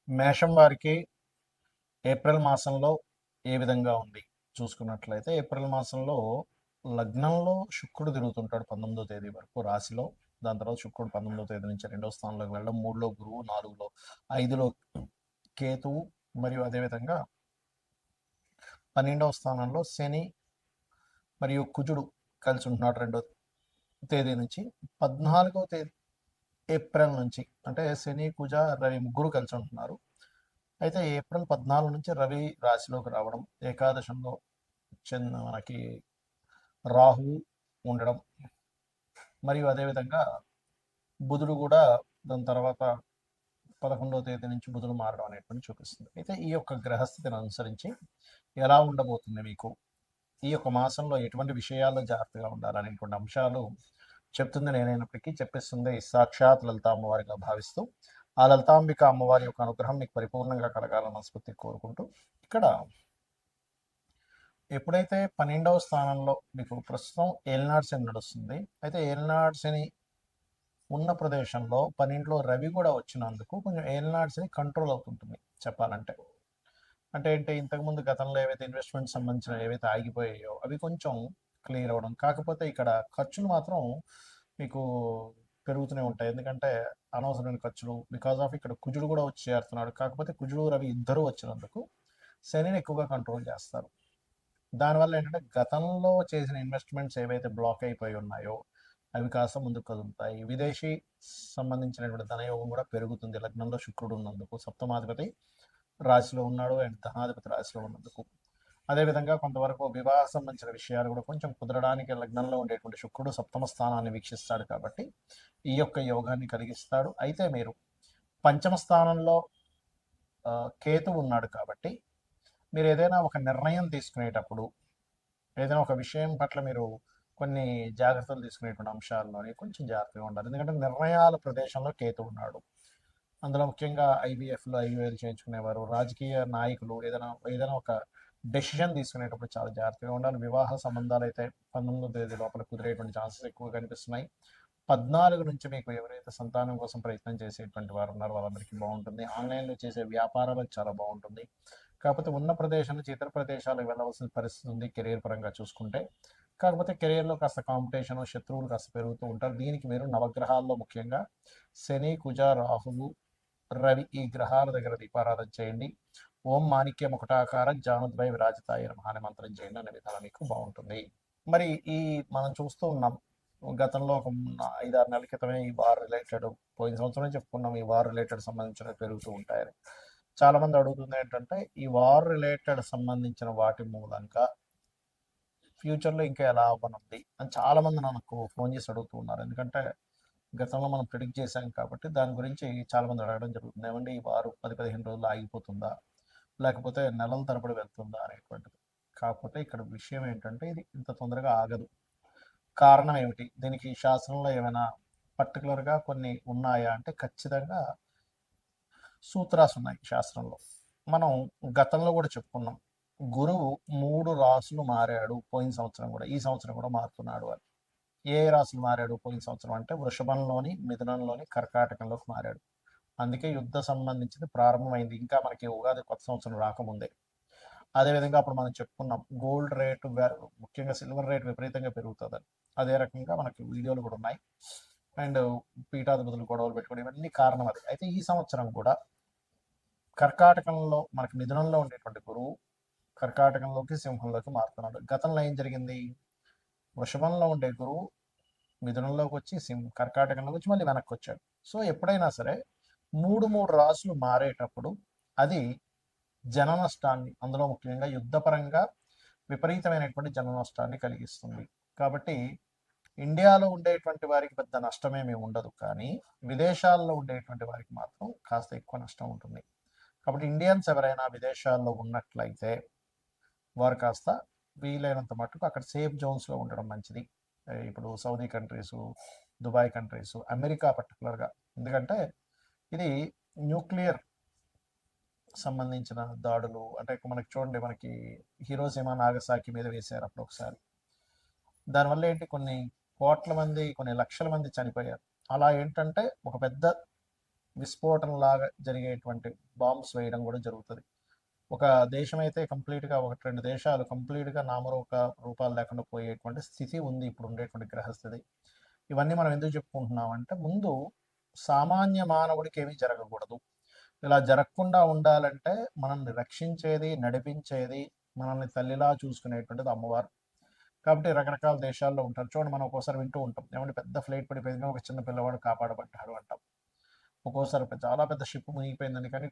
మేషం వారికి ఏప్రిల్ మాసంలో ఏ విధంగా ఉంది చూసుకున్నట్లయితే, ఏప్రిల్ మాసంలో లగ్నంలో శుక్రుడు తిరుగుతుంటాడు 19వ తేదీ వరకు రాశిలో. దాని తర్వాత శుక్రుడు 19వ తేదీ నుంచి 2వ స్థానంలోకి వెళ్ళడం, 3లో గురువు, 4లో 5లో కేతువు, మరియు అదేవిధంగా 12వ స్థానంలో శని మరియు కుజుడు కలిసి ఉంటున్నాడు 2వ తేదీ నుంచి. 14వ తేదీ ఏప్రిల్ నుంచి అంటే శని, కుజ, రవి ముగ్గురు కలిసి ఉంటున్నారు. అయితే ఏప్రిల్ 14 నుంచి రవి రాశిలోకి రావడం, ఏకాదశంలో మనకి రాహువు ఉండడం, మరియు అదేవిధంగా బుధుడు కూడా దాని తర్వాత 11వ తేదీ నుంచి బుధుడు మారడం అనేటువంటి చూపిస్తుంది. అయితే ఈ యొక్క గ్రహస్థితిని అనుసరించి ఎలా ఉండబోతుంది మీకు, ఈ యొక్క మాసంలో ఎటువంటి విషయాల్లో జాగ్రత్తగా ఉండాలనేటువంటి అంశాలు చెప్తుంది నేనైనప్పటికీ చెప్పిస్తుంది సాక్షాత్ లలిత అమ్మవారిగా భావిస్తూ, ఆ లలితాంబిక అమ్మవారి యొక్క అనుగ్రహం మీకు పరిపూర్ణంగా కలగాలని మనస్ఫూర్తి కోరుకుంటూ, ఇక్కడ ఎప్పుడైతే 12వ స్థానంలో మీకు ప్రస్తుతం ఏలినాడు శని నడుస్తుంది. అయితే ఏలినాడు శని ఉన్న ప్రదేశంలో 12లో రవి కూడా వచ్చినందుకు కొంచెం ఏలినాడు శని కంట్రోల్ అవుతుంటుంది చెప్పాలంటే. అంటే ఏంటి, ఇంతకుముందు గతంలో ఏవైతే ఇన్వెస్ట్మెంట్ సంబంధించిన ఏవైతే ఆగిపోయాయో అవి కొంచెం క్లియర్ అవ్వడం, కాకపోతే ఇక్కడ ఖర్చులు మాత్రం మీకు పెరుగుతూనే ఉంటాయి. ఎందుకంటే అనవసరమైన ఖర్చులు, బికాజ్ ఆఫ్ ఇక్కడ కుజుడు కూడా వచ్చి చేరుతున్నాడు. కాకపోతే కుజుడు రవి ఇద్దరు వచ్చినందుకు శనిని ఎక్కువగా కంట్రోల్ చేస్తారు. దానివల్ల ఏంటంటే గతంలో చేసిన ఇన్వెస్ట్మెంట్స్ ఏవైతే బ్లాక్ అయిపోయి ఉన్నాయో అవి కాస్త ముందుకు కదులుతాయి. విదేశీ సంబంధించినటువంటి ధనయోగం కూడా పెరుగుతుంది లగ్నంలో శుక్రుడు ఉన్నందుకు. సప్తమాధిపతి రాశిలో ఉన్నాడు అండ్ ధనాధిపతి రాశిలో ఉన్నందుకు. అదేవిధంగా కొంతవరకు వివాహ సంబంధించిన విషయాలు కూడా కొంచెం కుదరడానికి లగ్నంలో ఉండేటువంటి శుక్రుడు సప్తమ స్థానాన్ని వీక్షిస్తాడు కాబట్టి ఈ యొక్క యోగాన్ని కలిగిస్తాడు. అయితే మీరు పంచమ స్థానంలో కేతు ఉన్నాడు కాబట్టి మీరు ఏదైనా ఒక నిర్ణయం తీసుకునేటప్పుడు, ఏదైనా ఒక విషయం పట్ల మీరు కొన్ని జాగ్రత్తలు తీసుకునేటువంటి అంశాల్లోని కొంచెం జాగ్రత్తగా ఉండాలి. ఎందుకంటే నిర్ణయాల ప్రదేశంలో కేతు ఉన్నాడు. అందులో ముఖ్యంగా ఐవీఎఫ్లో ఐవీఎల్ చేయించుకునేవారు, రాజకీయ నాయకులు ఏదైనా ఒక డెసిషన్ తీసుకునేటప్పుడు చాలా జాగ్రత్తగా ఉండాలి. వివాహ సంబంధాలు అయితే 19వ తేదీ లోపల కుదిరేటువంటి ఛాన్సెస్ ఎక్కువ కనిపిస్తున్నాయి. 14 నుంచి మీకు ఎవరైతే సంతానం కోసం ప్రయత్నం చేసేటువంటి వారు ఉన్నారో వాళ్ళందరికీ బాగుంటుంది. ఆన్లైన్లో చేసే వ్యాపారాలకు చాలా బాగుంటుంది. కాకపోతే ఉన్న ప్రదేశం నుంచి ఇతర ప్రదేశాలకు వెళ్ళవలసిన పరిస్థితి ఉంది కెరీర్ పరంగా చూసుకుంటే. కాకపోతే కెరీర్లో కాస్త కాంపిటీషన్, శత్రువులు కాస్త పెరుగుతూ ఉంటారు. దీనికి మీరు నవగ్రహాల్లో ముఖ్యంగా శని, కుజ, రాహువు, రవి ఈ గ్రహాల దగ్గర దీపారాధన చేయండి. ఓం మాణిక్య ముకుటాకార జానుద్వై విరాజితాయ నమః అనే మంత్రం చేయండి అనే విధానం మీకు బాగుంటుంది. మరి ఈ మనం చూస్తూ ఉన్నాం గతంలో ఒక 5-6 నెలల క్రితమే ఈ వార్ రిలేటెడ్, పోయిన సంవత్సరం చెప్పుకున్నాం ఈ వార్ రిలేటెడ్ సంబంధించిన పెరుగుతూ ఉంటాయని. చాలా మంది అడుగుతుంది ఏంటంటే ఈ వార్ రిలేటెడ్ సంబంధించిన వాటి మూలంగా ఫ్యూచర్లో ఇంకా ఎలా అవ్వనుంది అని చాలా మంది నాకు ఫోన్ చేసి అడుగుతూ ఉన్నారు. ఎందుకంటే గతంలో మనం ప్రిడిక్ట్ చేశాం కాబట్టి దాని గురించి చాలా మంది అడగడం జరుగుతుంది. ఏమంటే ఈ వారు 10-15 రోజులు ఆగిపోతుందా, లేకపోతే నెలల తరబడి వెళ్తుందా అనేటువంటిది. కాకపోతే ఇక్కడ విషయం ఏంటంటే ఇది ఇంత తొందరగా ఆగదు. కారణం ఏమిటి, దీనికి శాస్త్రంలో ఏమైనా పర్టికులర్గా కొన్ని ఉన్నాయా అంటే ఖచ్చితంగా సూత్రాలు ఉన్నాయి శాస్త్రంలో. మనం గతంలో కూడా చెప్పుకున్నాం, గురువు 3 రాసులు మారాడు పోయిన సంవత్సరం కూడా, ఈ సంవత్సరం కూడా మారుతున్నాడు అని. ఏ రాసులు మారాడు పోయిన సంవత్సరం అంటే వృషభంలోని, మిథునంలోని, కర్కాటకంలోకి మారాడు. అందుకే యుద్ధ సంబంధించింది ప్రారంభమైంది ఇంకా మనకి ఉగాది కొత్త సంవత్సరం రాకముందే. అదేవిధంగా అప్పుడు మనం చెప్పుకున్నాం గోల్డ్ రేటు, ముఖ్యంగా సిల్వర్ రేటు విపరీతంగా పెరుగుతుందని. అదే రకంగా మనకి వీడియోలు కూడా ఉన్నాయి. అండ్ పీఠాధిపతులు గొడవలు పెట్టుకోవడం ఇవన్నీ కారణం అది. అయితే ఈ సంవత్సరం కూడా కర్కాటకంలో మనకి మిథునంలో ఉండేటువంటి గురువు కర్కాటకంలోకి, సింహంలోకి మారుతున్నాడు. గతంలో ఏం జరిగింది, వృషభంలో ఉండే గురువు మిథునంలోకి వచ్చి కర్కాటకంలోకి వచ్చి మళ్ళీ వెనక్కి వచ్చాడు. సో ఎప్పుడైనా సరే 3 రాసులు మారేటప్పుడు అది జన నష్టాన్ని, అందులో ముఖ్యంగా యుద్ధపరంగా విపరీతమైనటువంటి జన నష్టాన్ని కలిగిస్తుంది. కాబట్టి ఇండియాలో ఉండేటువంటి వారికి పెద్ద నష్టమేమీ ఉండదు, కానీ విదేశాల్లో ఉండేటువంటి వారికి మాత్రం కాస్త ఎక్కువ నష్టం ఉంటుంది. కాబట్టి ఇండియన్స్ ఎవరైనా విదేశాల్లో ఉన్నట్లయితే వారు కాస్త వీలైనంత మట్టుకు అక్కడ సేఫ్ జోన్స్లో ఉండడం మంచిది. ఇప్పుడు Saudi countries, Dubai countries, America పర్టికులర్గా, ఎందుకంటే ఇది న్యూక్లియర్ సంబంధించిన దాడులు. అంటే మనకి చూడండి, మనకి హీరోషిమా నాగసాకి మీద వేశారు అప్పుడు ఒకసారి. దానివల్ల ఏంటి, కొన్ని కోట్ల మంది, కొన్ని లక్షల మంది చనిపోయారు. అలా ఏంటంటే ఒక పెద్ద విస్ఫోటనలాగా జరిగేటువంటి బాంబ్స్ వేయడం కూడా జరుగుతుంది. ఒక దేశం అయితే కంప్లీట్గా, ఒకటి రెండు దేశాలు కంప్లీట్గా రూపాలు లేకుండా పోయేటువంటి స్థితి ఉంది ఇప్పుడు ఉండేటువంటి గ్రహస్థితి. ఇవన్నీ మనం ఎందుకు చెప్పుకుంటున్నాం అంటే, ముందు సామాన్య మానవుడికి ఏమీ జరగకూడదు. ఇలా జరగకుండా ఉండాలంటే మనల్ని రక్షించేది, నడిపించేది, మనల్ని తల్లిలా చూసుకునేటువంటిది అమ్మవారు. కాబట్టి రకరకాల దేశాల్లో ఉంటారు. చూడండి, మనం ఒక్కోసారి వింటూ ఉంటాం, ఏమంటే పెద్ద ఫ్లైట్ పడిపోయింది, ఒక చిన్న పిల్లవాడు కాపాడబడ్డాడు అంటాం. ఒక్కోసారి చాలా పెద్ద షిప్ మునిగిపోయిందని, కానీ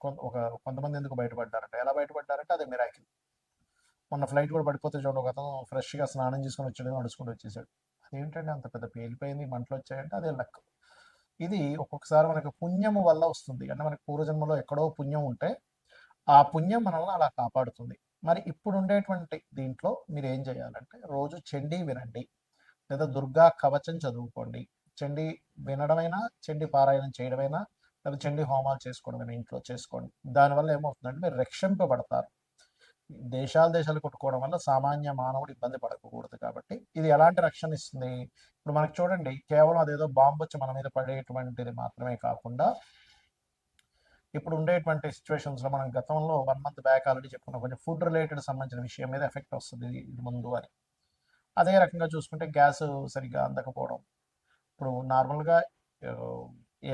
కొంతమంది ఎందుకు బయటపడ్డారంటే, ఎలా బయటపడ్డారంటే అది మిరాకిల్. మొన్న ఫ్లైట్ కూడా పడిపోతే చూడండి, ఒక అతను ఫ్రెష్గా స్నానం చేసుకొని వచ్చాడు, నడుచుకుంటూ వచ్చేసాడు. అదేంటంటే అంత పెద్ద పేలిపోయింది, మంటలు వచ్చాయంటే అదే లక్. ఇది ఒక్కొక్కసారి మనకు పుణ్యము వల్ల వస్తుంది. అంటే మనకి పూర్వజన్మలో ఎక్కడో పుణ్యం ఉంటే ఆ పుణ్యం మనల్ని అలా కాపాడుతుంది. మరి ఇప్పుడు ఉండేటువంటి దీంట్లో మీరు ఏం చేయాలంటే, రోజు చండీ వినండి, లేదా దుర్గా కవచం చదువుకోండి. చండీ వినడమైనా, చండీ పారాయణం చేయడమైనా, లేదా చండీ హోమాలు చేసుకోవడమైనా ఇంట్లో చేసుకోండి. దానివల్ల ఏమవుతుందంటే మీరు రక్షింపబడతారు. దేశాలు కొట్టుకోవడం వల్ల సామాన్య మానవుడు ఇబ్బంది పడకూడదు. కాబట్టి ఇది ఎలాంటి రక్షణ ఇస్తుంది? ఇప్పుడు మనకు చూడండి, కేవలం అదేదో బాంబు వచ్చి మన మీద పడేటువంటిది మాత్రమే కాకుండా, ఇప్పుడు ఉండేటువంటి సిచ్యువేషన్స్లో మనం గతంలో 1 month బ్యాక్ ఆల్రెడీ చెప్పుకున్నాం, కొంచెం ఫుడ్ రిలేటెడ్ సంబంధించిన విషయం మీద ఎఫెక్ట్ వస్తుంది ఇది ముందు అని. అదే రకంగా చూసుకుంటే గ్యాస్ సరిగ్గా అందకపోవడం. ఇప్పుడు నార్మల్గా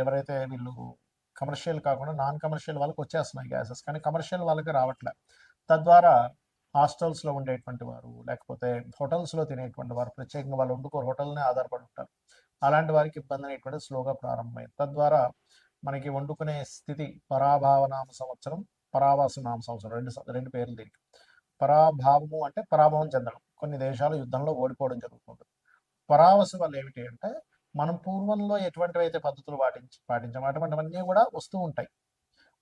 ఎవరైతే వీళ్ళు కమర్షియల్ కాకుండా నాన్ కమర్షియల్ వాళ్ళకి వచ్చేస్తున్నాయి గ్యాసెస్, కానీ కమర్షియల్ వాళ్ళకి రావట్లే. తద్వారా హాస్టల్స్లో ఉండేటువంటి వారు, లేకపోతే హోటల్స్లో తినేటువంటి వారు, ప్రత్యేకంగా వాళ్ళు వండుకోరు, హోటల్నే ఆధారపడి ఉంటారు. అలాంటి వారికి ఇబ్బంది అనేటువంటిది స్లోగా ప్రారంభమైంది. తద్వారా మనకి వండుకునే స్థితి, పరాభావనామ సంవత్సరం, పరావాసనామ సంవత్సరం, రెండు పేర్లు దీనికి. పరాభావము అంటే పరాభవం చెందడం, కొన్ని దేశాలు యుద్ధంలో ఓడిపోవడం జరుగుతుంటుంది. పరావసు వల్ల ఏమిటి అంటే, మనం పూర్వంలో ఎటువంటివైతే పద్ధతులు పాటించాము అటువంటివన్నీ కూడా వస్తూ ఉంటాయి.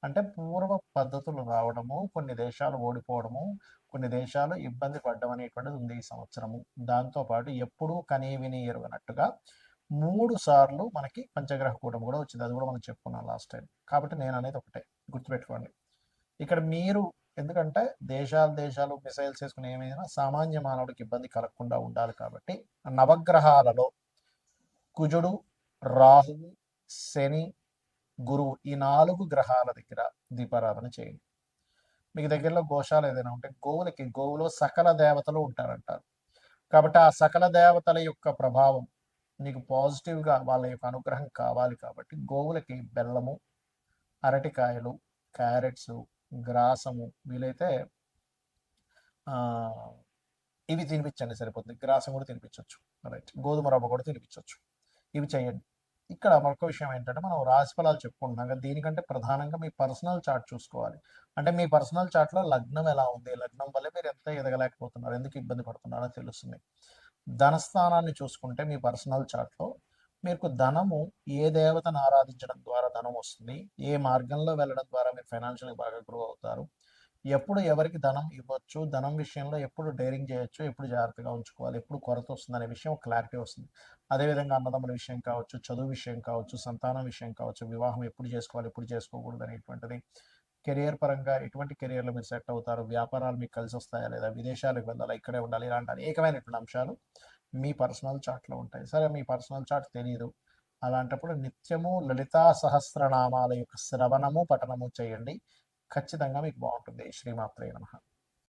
అంటే పూర్వ పద్ధతులు రావడము, కొన్ని దేశాలు ఓడిపోవడము, కొన్ని దేశాలు ఇబ్బంది పడడం అనేటువంటిది ఉంది ఈ సంవత్సరము. దాంతోపాటు ఎప్పుడూ కనీ విని ఎరుగనట్టుగా 3 సార్లు మనకి పంచగ్రహ కూటమి కూడా వచ్చింది. అది కూడా మనం చెప్పుకున్నాం లాస్ట్ టైం. కాబట్టి నేను అనేది ఒకటే, గుర్తుపెట్టుకోండి. ఇక్కడ మీరు, ఎందుకంటే దేశాలు మిసైల్స్ వేసుకుని ఏమైనా సామాన్య మానవుడికి ఇబ్బంది కలగకుండా ఉండాలి. కాబట్టి నవగ్రహాలలో కుజుడు, రాహువు, శని, గురువు, ఈ 4 గ్రహాల దగ్గర దీపారాధన చేయండి. మీకు దగ్గరలో గోశాల ఏదైనా ఉంటే గోవులో సకల దేవతలు ఉంటారంటారు. కాబట్టి ఆ సకల దేవతల యొక్క ప్రభావం నీకు పాజిటివ్గా, వాళ్ళ యొక్క అనుగ్రహం కావాలి. కాబట్టి గోవులకి బెల్లము, అరటికాయలు, క్యారెట్స్, గ్రాసము, వీలైతే ఇవి తినిపించండి, సరిపోతుంది. గ్రాసం కూడా తినిపించవచ్చు, రైట్, గోధుమ రవ్వ కూడా తినిపించవచ్చు. ఇవి చేయండి. ఇక్కడ మరొక విషయం ఏంటంటే, మనం రాశి ఫలాలు చెప్పుకుంటున్నాం కదా, దీనికంటే ప్రధానంగా మీ పర్సనల్ చార్ట్ చూసుకోవాలి. అంటే మీ పర్సనల్ చార్ట్లో లగ్నం ఎలా ఉంది, లగ్నం వల్ల మీరు ఎంత ఎదగలేకపోతున్నారు, ఎందుకు ఇబ్బంది పడుతున్నారో తెలుస్తుంది. ధనస్థానాన్ని చూసుకుంటే మీ పర్సనల్ చార్ట్లో మీకు ధనము, ఏ దేవతను ఆరాధించడం ద్వారా ధనం వస్తుంది, ఏ మార్గంలో వెళ్ళడం ద్వారా మీరు ఫైనాన్షియల్గా బాగా గ్రో అవుతారు, ఎప్పుడు ఎవరికి ధనం ఇవ్వచ్చు, ధనం విషయంలో ఎప్పుడు డేరింగ్ చేయొచ్చు, ఎప్పుడు జాగ్రత్తగా ఉంచుకోవాలి, ఎప్పుడు కొరత వస్తుంది అనే విషయం క్లారిటీ వస్తుంది. అదేవిధంగా అన్నదమ్ముల విషయం కావచ్చు, చదువు విషయం కావచ్చు, సంతానం విషయం కావచ్చు, వివాహం ఎప్పుడు చేసుకోవాలి, ఎప్పుడు చేసుకోకూడదు అనేటువంటిది, కెరియర్ పరంగా ఎటువంటి కెరియర్లో మీరు సెట్ అవుతారు, వ్యాపారాలు మీకు కలిసి వస్తాయా లేదా, విదేశాలకు వెళ్ళాలా, ఇక్కడే ఉండాలి, ఇలాంటి అనేకమైనటువంటి అంశాలు మీ పర్సనల్ చార్ట్లో ఉంటాయి. సరే, మీ పర్సనల్ చార్ట్ తెలియదు, అలాంటప్పుడు నిత్యము లలితా సహస్రనామాల యొక్క శ్రవణము, పఠనము చేయండి. ఖచ్చితంగా మీకు బాగుంటుంది. శ్రీమాత్రే నమః.